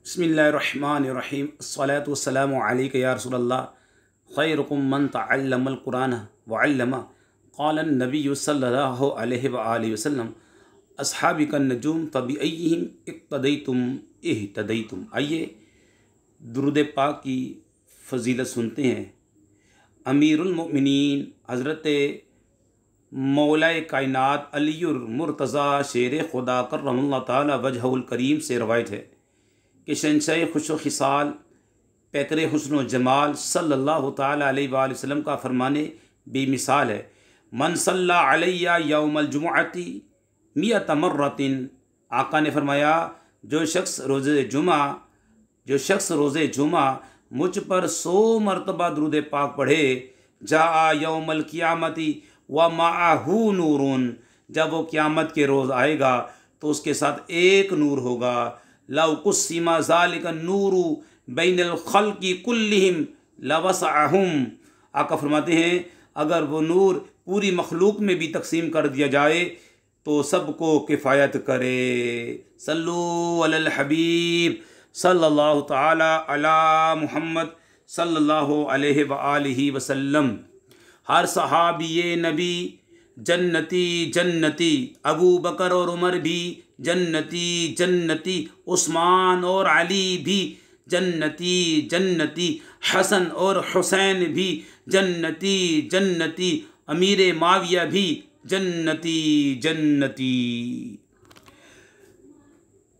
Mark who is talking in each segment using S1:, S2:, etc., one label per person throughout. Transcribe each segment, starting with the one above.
S1: बिस्मिल्लाहिर्रहमानिर्रहीम अस्सलातु वस्सलामु अलैका या रसूलल्लाह खैरुकुम मन तअल्लमल कुरान व अल्लमा क़ाला नबिय्यु सल्लल्लाहु अलैहि व आलिहि वसल्लम अस्हाबी कन नजूम फबिअय्यिहिम इक़्तदैतुम इह्तदैतुम। आइए दुरूद पाक की फ़जीलत सुनते हैं। अमीरुल मोमिनीन हज़रत मौलाए कायनात अलीयुर मुर्तज़ा शेर खुदा करमल्लाहु ताला वजहुल करीम से रवायत है कि शहंशाह खुश खिसाल पैकर हुस्न जमाल सल्लल्लाहु ताला अलैहि वसल्लम का फरमाने बेमिसाल है। मन सल्ला अलैया यौमल जुमुअती मियत मर्रतिन। आका ने फरमाया जो शख्स रोज़े जुमा मुझ पर 100 मरतबा दुरूद पाक पढ़े, जा यौमल क़ियामती व माअहू नूरुन, जब वो क़यामत के रोज़ आएगा तो उसके साथ एक नूर होगा। लौ कुस्सिमा ज़ालिका नूरु बैनल खल्क़ि कुल्लिहिम लवसअहुम। आका फरमाते हैं अगर वो नूर पूरी मखलूक में भी तकसीम कर दिया जाए तो सबको किफ़ायत करे। सल्लु अलल हबीब सल्लल्लाहु ताला अला मुहम्मद सल्लल्लाहु अलैहि व आलिहि वसल्लम। हर सहाबी नबी जन्नती जन्नती, अबू बकर और उमर भी जन्नती जन्नती, उस्मान और अली भी जन्नती जन्नती, हसन और हुसैन भी जन्नती जन्नती, अमीर माविया भी जन्नती जन्नती।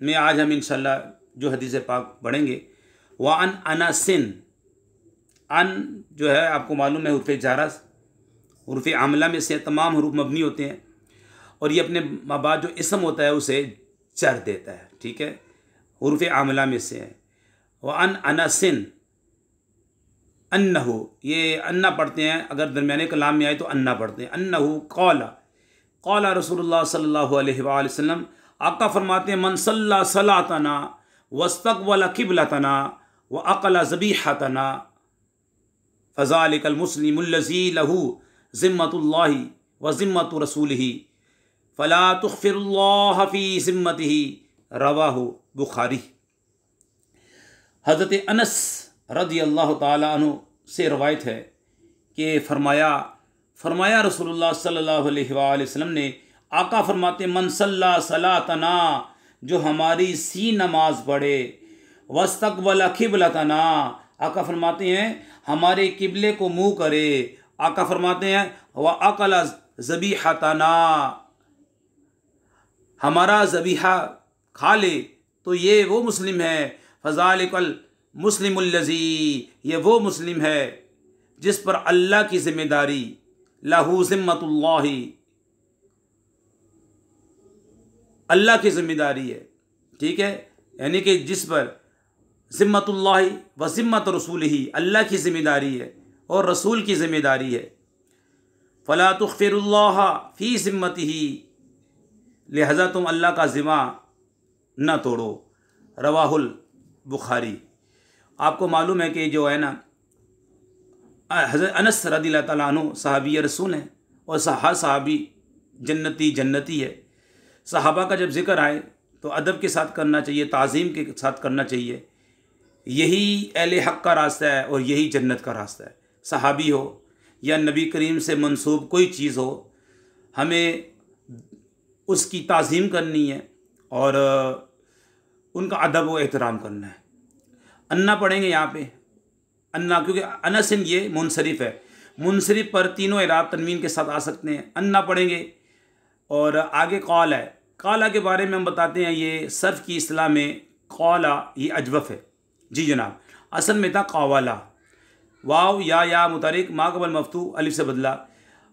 S1: में आज हम इंशाअल्लाह जो हदीस पाक पढ़ेंगे वह अनसिन। अन जो है आपको मालूम है हुर्फ़ जारा हुर्फ़ आमला में से तमाम हुरूफ मबनी होते हैं और ये अपने बाद जो इसम होता है उसे जर देता है। ठीक है, हुर्फ़ आमला में से है। वह अनसिन अन्नहु, ये अन्ना पढ़ते हैं, अगर दरमियाने कलाम में आए तो अन्ना पढ़ते हैं। अन्नहु क़ाला रसूलुल्लाह सल्लल्लाहु अलैहि वसल्लम। आका फरमाते हैं मन सल्ला सलातना वस्तक़बल क़िबलतना व अक़ला ज़बीहतना फ़ज़ालिकल मुस्लिमुल्लज़ी लहू ज़िम्मतुल्लाहि व ज़िम्मतु रसूलिही फ़ला तुग़फ़िरुल्लाह फ़ी ज़िम्मतिही। रवाहु बुखारी। हज़रत अनस रज़ी अल्लाह ताला अन्हु से रवायत है कि फरमाया रसूलुल्लाह सल्लल्लाहु अलैहि वसल्लम ने, आका फरमाते मन सल्ला सलातना, जो हमारी सी नमाज पढ़े, वस्तक़बल क़िबलतना, आका फरमाते हैं हमारे किबले को मुँह करे, आका फरमाते हैं व अक़ला ज़बीहतना, हमारा ज़बीहा खा ले तो ये वो मुस्लिम है। फ़ज़ालिकल मुस्लिमुल्लज़ी, ये वो मुस्लिम है जिस पर अल्लाह की ज़िम्मेदारी, लहू ज़िम्मतुल्लाहि, अल्लाह की ज़िम्मेदारी है। ठीक है, यानी कि जिस पर ज़िम्मतुल्लाहि व ज़िम्मत रसूलिही, अल्लाह की ज़िम्मेदारी है और रसूल की ज़िम्मेदारी है। फ़ला तुग़फ़िरुल्लाह फ़ी ज़िम्मतिही, लिहाजा तुम अल्लाह का ज़िम्मा न तोड़ो। रवाहुल बुखारी। आपको मालूम है कि जो है ना हज़रत अनस रज़ियल्लाहु ताला अन्हु सहाबी रसूल हैं और हर सहाबी जन्नती जन्नती है। सहाबा का जब ज़िक्र आए तो अदब के साथ करना चाहिए, ताज़ीम के साथ करना चाहिए। यही अहले हक़ का रास्ता है और यही जन्नत का रास्ता है। सहाबी हो या नबी करीम से मंसूब कोई चीज़ हो, हमें उसकी ताज़ीम करनी है और उनका अदब व एहतराम करना है। अन्ना पढ़ेंगे यहाँ पे, अन्ना, क्योंकि अनसिन ये मुनसरिफ़ है। मुनसरिफ़ पर तीनों इराब तनवीन के साथ आ सकते हैं। अन्ना पढ़ेंगे और आगे कौल है। काला के बारे में हम बताते हैं, ये सर्फ़ की इस्लाह में कौला ये अजवफ़ है। जी जनाब, असल में था कावाला, वाव या मुतारिक मा कबल मफ्तू अलिफ से बदला।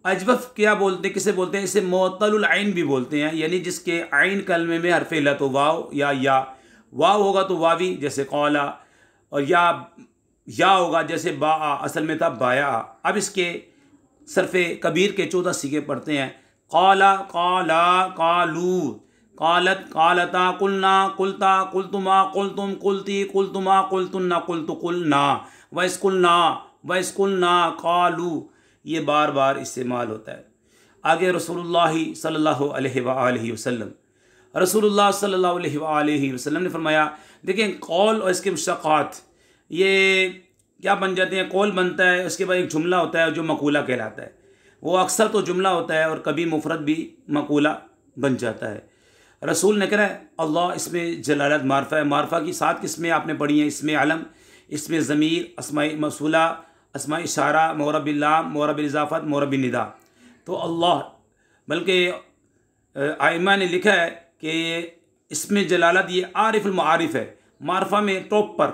S1: अजवफ़ क्या बोलते हैं, किसे बोलते हैं? इसे मुअत्तलुल ऐन भी बोलते हैं, यानी जिसके ऐन कलमे में हरफ़ इल्लत तो वाव या वाव होगा तो वावी जैसे कौला, और या होगा जैसे बा, असल में था बाया। अब इसके सरफ़े कबीर के 14 सीगे पढ़ते हैं। कौला कौला कालू, कालत कालता, कुलना कुलता, कुलतुमा कुलतुम, कुलती कुलतुमा, कुलतुन्ना कुलतु कुलना, वस्कुलना कालू, ये बार बार इस्तेमाल होता है। आगे रसूलुल्लाह सल्लल्लाहु अलैहि वसल्लम रसूलुल्लाह सल्लल्लाहु अलैहि वसल्लम ने फरमाया, देखें कौल और इसके मुश्तक़ात ये क्या बन जाते हैं। कौल बनता है, उसके बाद एक जुमला होता है जो मकूला कहलाता है। वो अक्सर तो जुमला होता है और कभी मुफरद भी मकूला बन जाता है। रसूल ने कहा अल्लाह, इसमें जलालत मारफा है। मारफा की 7 किस्में आपने पढ़ी हैं। इसमें आलम, इसमें ज़मीर, अस्माई मौसूला, अस्माई इशारा, मौरब बिल्लाम, मौरब इजाफ़त, मौरब निदा। तो अल्लाह, बल्कि आइमा ने लिखा है कि इसमें जलालत ये आरिफुल मारिफ है, मारफा में टॉप पर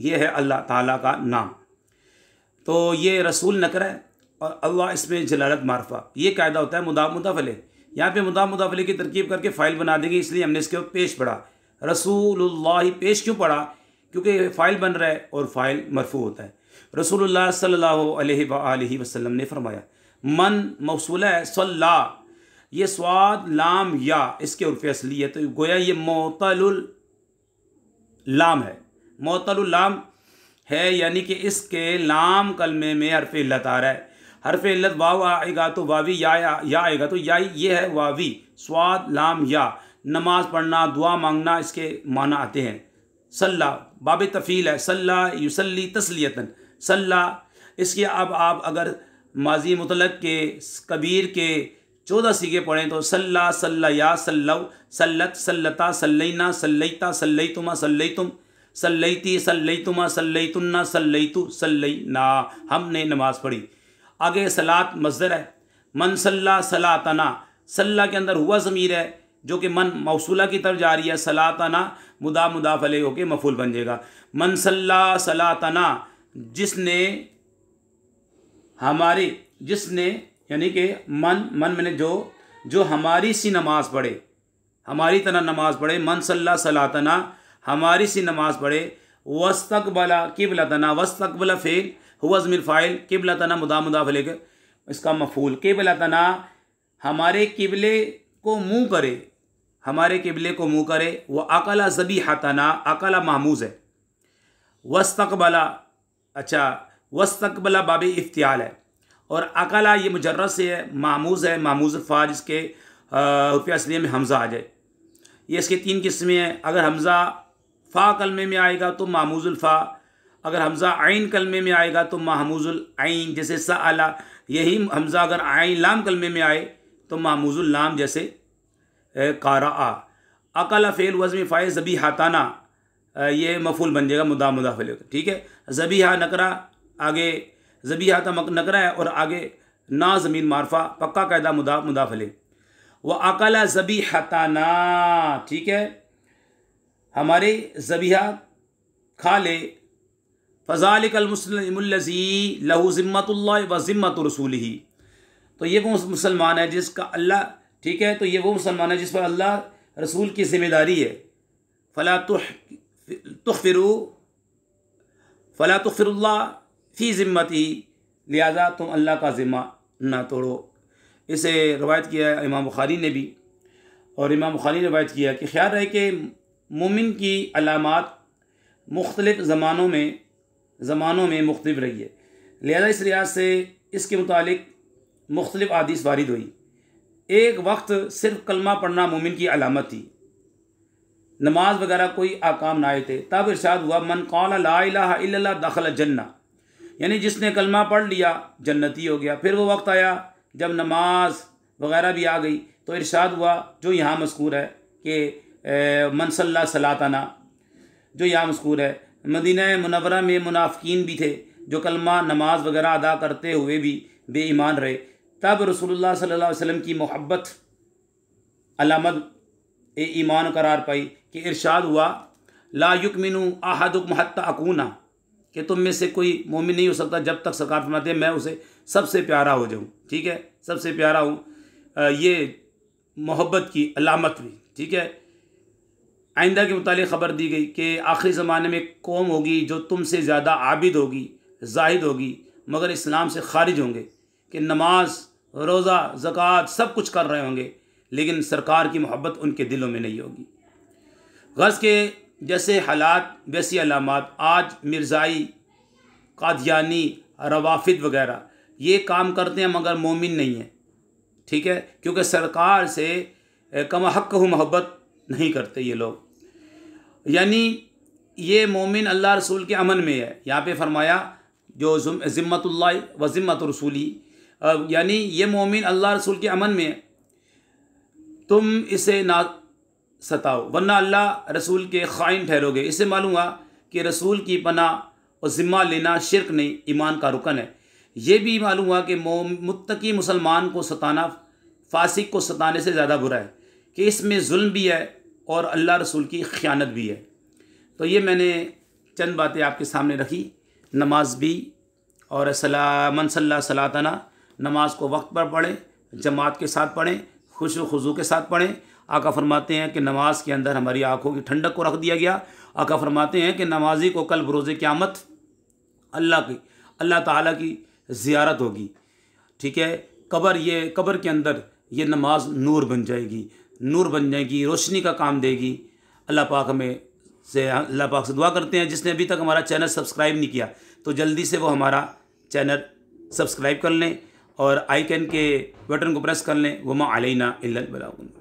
S1: यह है अल्लाह ताला का नाम। तो ये रसूल नकरा है और अल्लाह इसमें जलालत मारफा। ये कायदा होता है मुदाफ मुदाफ अलैह। यहाँ पे मुदाफ मुदाफ अलैह की तरकीब करके फ़ाइल बना देंगे, इसलिए हमने इसके पेश पढ़ा। रसूलुल्लाह पेश क्यों पढ़ा? क्योंकि फ़ाइल बन रहा है और फ़ाइल मरफू होता है। रसूलुल्लाह सल्लल्लाहु अलैहि वसल्लम ने फरमाया, मन मौसूला है, सल्ला ये स्वाद लाम या इसके उर्फ़ असली है, तो गोया ये मोतलुल लाम है। मोतलुल लाम है, यानी कि इसके लाम कलमे में हरफ इल्लत आ रहा है। हरफ इल्लत वाव आएगा तो वावी, या आएगा तो या, ये है वावी। स्वाद लाम या, नमाज पढ़ना, दुआ मांगना, इसके माना आते हैं। सल्ला बाब तफ़ील है, सल्ला युसल्ली तस्लियतन, सल्ला। इसके अब आप अगर माजी मुतलक के कबीर के 14 सीगे पढ़ें तो सल्ला, सल्ला या, सल्लव, सल्लत, सल्लता, सल्लैना, सल्लैता, सल्लैतुमा, सल्लैतुम, सल्लैती, सल्लैतुमा, सल्लैतुन्ना, सल्लैतु, सल्लैना। हमने नमाज पढ़ी। आगे सलात मस्दर है। मन सल्ला सलातना, सल्ला के अंदर हुआ ज़मीर है जो कि मन मौसूला की तरफ जा रही है। सलातना मुदाफ अलैह होके मफूल बन जाएगा। मन सल्ला सलातना, जिसने यानी कि मन मैंने जो हमारी सी नमाज पढ़े, हमारी तरह नमाज पढ़े। मन सल्ला सलातना, हमारी सी नमाज पढ़े। वस्तकबला किबलतना, वस्तकबला फ़ेल हुआ ज़मीर फ़ाइल, किबलतना मुदाफ अलैह इसका मफूल। किबलतना हमारे किबले को मुँह करे, हमारे किबले को मुँह करे। वह अकला ज़बीहतना, अकला महमूज़ है। वस्तकबला, अच्छा वस्तकबला बाब इफ्तियाल है और अकला ये मुजर्रद से है, महमूज़ है, महमूज़ फ़ा जिसके उर्फ़ असलिया में हमज़ा आ जाए। ये इसके 3 किस्में हैं। अगर हमज़ा फ़ा कलमे में आएगा तो महमूज़ुल फ़ा, अगर हमज़ा आइन कलमे में आएगा तो महमूज़ुल आइन, जैसे सअला। यही हमज़ा अगर आइन लाम कलमे में आए तो महमूज़ुल लाम, जैसे क़ारअ। अकला फ़ेल वज़्न फ़ाइल ज़बीहताना, ये मफूल बन जाएगा मुदाफ अलैह। ठीक है। ज़बीहा नकरा, आगे ज़बीहा नकरा है और आगे ना ज़मीन मारफा, पक्का कायदा मुदाफ अलैह। वह अकला ज़बीहताना, ठीक है, हमारे ज़बीहा खा ले। फ़ज़ालिकल मुस्लिमुल्लज़ी लहू ज़िम्मतुल्लाहि व ज़िम्मतु रसूलिही, तो ये वो मुसलमान है जिसका अल्लाह, ठीक है, तो ये वो मुसलमान है जिस पर अल्लाह रसूल की ज़िम्मेदारी है। फ़ला तुख़्फ़िरुल्लाह फ़ी ज़िम्मतिही, लिहाजा तुम अल्लाह का ज़िम्मा ना तोड़ो। इसे रवायत किया है इमाम बुखारी ने भी, और इमाम बुखारी ने रवायत किया कि ख्याल रहे कि मोमिन की अलामात मुख्तलिफ़ ज़मानों में मुख्तलिफ रही है। लिहाजा इस लिहाज से इसके मुतालिक मुख्तलिफ हदीस वारिद हुई। एक वक्त सिर्फ कलमा पढ़ना मोमिन की अलामत थी, नमाज वगैरह कोई अहकाम ना आए थे। तब इरशाद हुआ मन क़ाला ला इलाहा इल्लल्लाह दखल जन्ना, यानी जिसने कलमा पढ़ लिया जन्नती हो गया। फिर वो वक्त आया जब नमाज वगैरह भी आ गई तो इरशाद हुआ जो यहाँ मज़कूर है कि मन सल्ला सलातना, जो यहाँ मज़कूर है। मदीना मुनव्वरा में मुनाफिकीन भी थे जो कलमा नमाज वगैरह अदा करते हुए भी बेईमान रहे। तब रसूलुल्लाह सल्लल्लाहु अलैहि वसल्लम की मोहब्बत अलामत ईमान करार पाई कि इरशाद हुआ ला युकमिनु अहदुकुम हत्ता अकूना, कि तुम में से कोई मोमिन नहीं हो सकता जब तक सरकार फरमाते मैं उसे सबसे प्यारा हो जाऊँ। ठीक है, सबसे प्यारा हूँ, ये मोहब्बत की अलामत हुई। ठीक है। आइंदा के मुतालिक ख़बर दी गई कि आखिरी ज़माने में कौम होगी जो तुमसे ज़्यादा आबिद होगी, जाहिद होगी, मगर इस्लाम से खारिज होंगे, कि नमाज रोज़ा ज़कात सब कुछ कर रहे होंगे लेकिन सरकार की मोहब्बत उनके दिलों में नहीं होगी। गर्ज़ के जैसे हालात वैसी अलामात आज मिर्ज़ाई, कादियानी, रवाफिद वगैरह ये काम करते हैं मगर मोमिन नहीं है। ठीक है, क्योंकि सरकार से कमा हक़ मोहब्बत नहीं करते ये लोग। यानी ये मोमिन अल्लाह रसूल के अमन में है। यहाँ पे फरमाया जो ज़िम्मतुल्लाह व ज़िम्मत रसूली, यानी ये मोमिन अल्लाह रसूल के अमन में है, तुम इसे ना सताओ वरना अल्लाह रसूल के ख़ाइन ठहरोगे। इससे मालूम हुआ कि रसूल की पनाह और ज़िम्मा लेना शिरक नहीं, ईमान का रुकन है। ये भी मालूम हुआ कि मुत्तकी मुसलमान को सताना फासिक को सताने से ज़्यादा बुरा है, कि इसमें जुल्म भी है और अल्लाह रसूल की ख़यानत भी है। तो ये मैंने चंद बातें आपके सामने रखी। नमाज भी और मन सल्ला सलातना, नमाज को वक्त पर पढ़ें, जमात के साथ पढ़ें, खुशू खुजू के साथ पढ़ें। आका फरमाते हैं कि नमाज के अंदर हमारी आँखों की ठंडक को रख दिया गया। आका फरमाते हैं कि नमाजी को कल बरोज़े क़यामत अल्लाह ताला की ज़ियारत होगी। ठीक है, कब्र के अंदर ये नमाज नूर बन जाएगी, रोशनी का काम देगी। अल्लाह पाक से दुआ करते हैं, जिसने अभी तक हमारा चैनल सब्सक्राइब नहीं किया तो जल्दी से वो हमारा चैनल सब्सक्राइब कर लें और आइकन के बटन को प्रेस कर लें। वमा अलैना इल्लल बलाग।